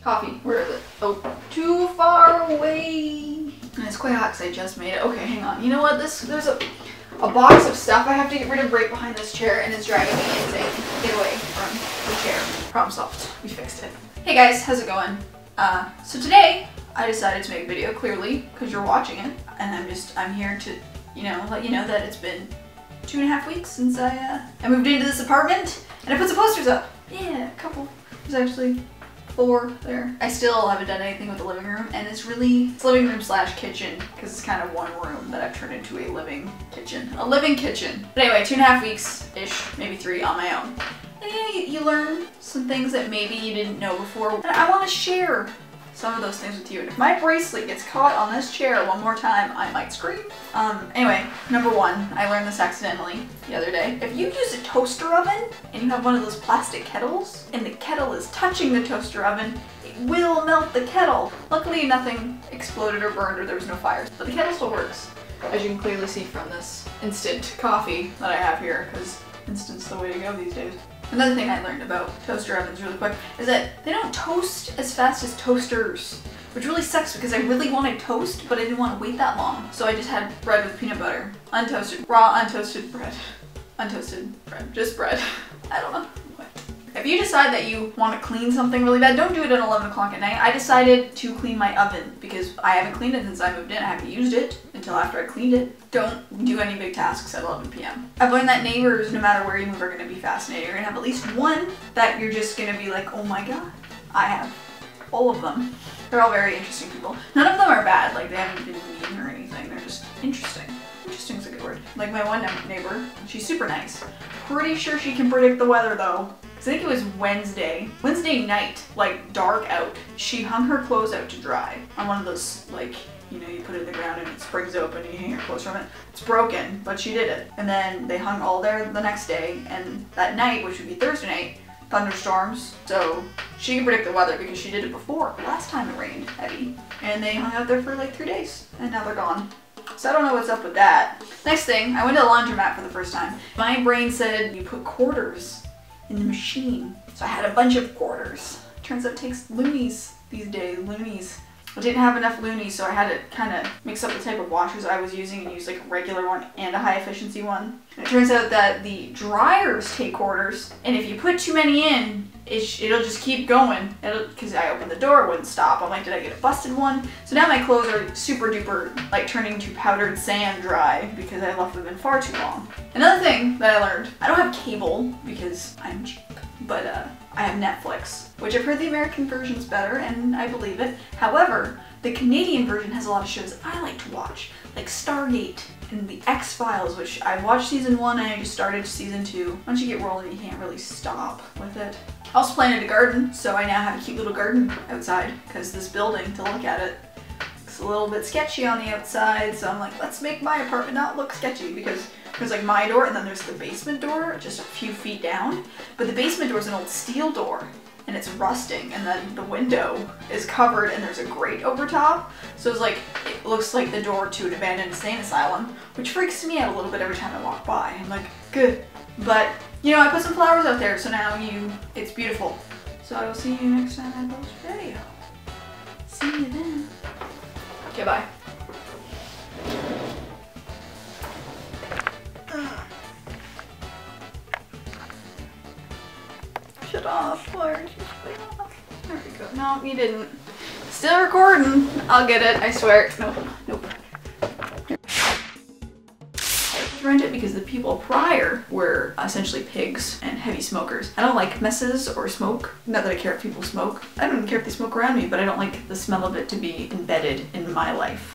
Coffee, where is it? Oh, too far away. And it's quite hot because I just made it. Okay, hang on. You know what? There's a box of stuff I have to get rid of right behind this chair, and it's driving me insane. Get away from the chair. Problem solved. We fixed it. Hey guys, how's it going? So today I decided to make a video, clearly, because you're watching it, and I'm here to, let you know that it's been 2.5 weeks since I moved into this apartment, and I put some posters up. Yeah, a couple. There's actually 4 there. I still haven't done anything with the living room, and it's living room slash kitchen, because it's kind of one room that I've turned into a living kitchen. A living kitchen. But anyway, 2.5 weeks-ish, maybe 3 on my own. And you learn some things that maybe you didn't know before. And I want to share some of those things with you. And if my bracelet gets caught on this chair one more time, I might scream. Anyway, number 1, I learned this accidentally the other day. If you use a toaster oven and you have one of those plastic kettles and the kettle is touching the toaster oven, it will melt the kettle. Luckily nothing exploded or burned or there was no fires, but the kettle still works. As you can clearly see from this instant coffee that I have here, because instant's the way to go these days. Another thing I learned about toaster ovens really quick is that they don't toast as fast as toasters, which really sucks because I really wanted toast, but I didn't want to wait that long. So I just had bread with peanut butter. Untoasted, raw untoasted bread. Untoasted bread, just bread. I don't know. If you decide that you want to clean something really bad, don't do it at 11 o'clock at night. I decided to clean my oven because I haven't cleaned it since I moved in. I haven't used it until after I cleaned it. Don't do any big tasks at 11 p.m. I've learned that neighbors, no matter where you move, are going to be fascinated. You're going to have at least one that you're just going to be like, oh my god, I have all of them. They're all very interesting people. None of them are bad, like they haven't been mean or anything. They're just interesting. Interesting is a good word. Like my one neighbor, she's super nice. Pretty sure she can predict the weather though. I think it was Wednesday night, like dark out. She hung her clothes out to dry on one of those, like, you put it in the ground and it springs open and you hang your clothes from it. It's broken, but she did it. And then they hung all there the next day, and that night, which would be Thursday night, thunderstorms. So she can predict the weather because she did it before. Last time it rained heavy. And they hung out there for like 3 days, and now they're gone. So I don't know what's up with that. Next thing, I went to the laundromat for the first time. My brain said you put quarters in the machine. So I had a bunch of quarters. Turns out it takes loonies these days, loonies. I didn't have enough loonies, so I had to kind of mix up the type of washers I was using and use like a regular one and a high efficiency one. And it turns out that the dryers take quarters, and if you put too many in, it'll just keep going. Because I opened the door, it wouldn't stop. I'm like, did I get a busted one? So now my clothes are super duper, like turning to powdered sand dry because I left them in far too long. Another thing that I learned, I don't have cable because I'm cheap, but I have Netflix, which I've heard the American version's better, and I believe it. However, the Canadian version has a lot of shows I like to watch, like Stargate and the X-Files, which I watched season 1 and I just started season 2. Once you get rolling, you can't really stop with it. I also planted a garden, so I now have a cute little garden outside, because this building, to look at it, looks a little bit sketchy on the outside, so I'm like, let's make my apartment not look sketchy, because there's like my door and then there's the basement door just a few feet down, but the basement door is an old steel door and it's rusting, and then the window is covered and there's a grate over top, so it's like, it looks like the door to an abandoned insane asylum, which freaks me out a little bit every time I walk by. I'm like, good, but I put some flowers out there, so now it's beautiful. So I will see you next time I post a video. See you then. Okay, bye. Shut off. Why aren't you shutting off? There we go. No, you didn't. Still recording. I'll get it, I swear. Nope. Rent it because the people prior were essentially pigs and heavy smokers. I don't like messes or smoke. Not that I care if people smoke. I don't even care if they smoke around me, but I don't like the smell of it to be embedded in my life.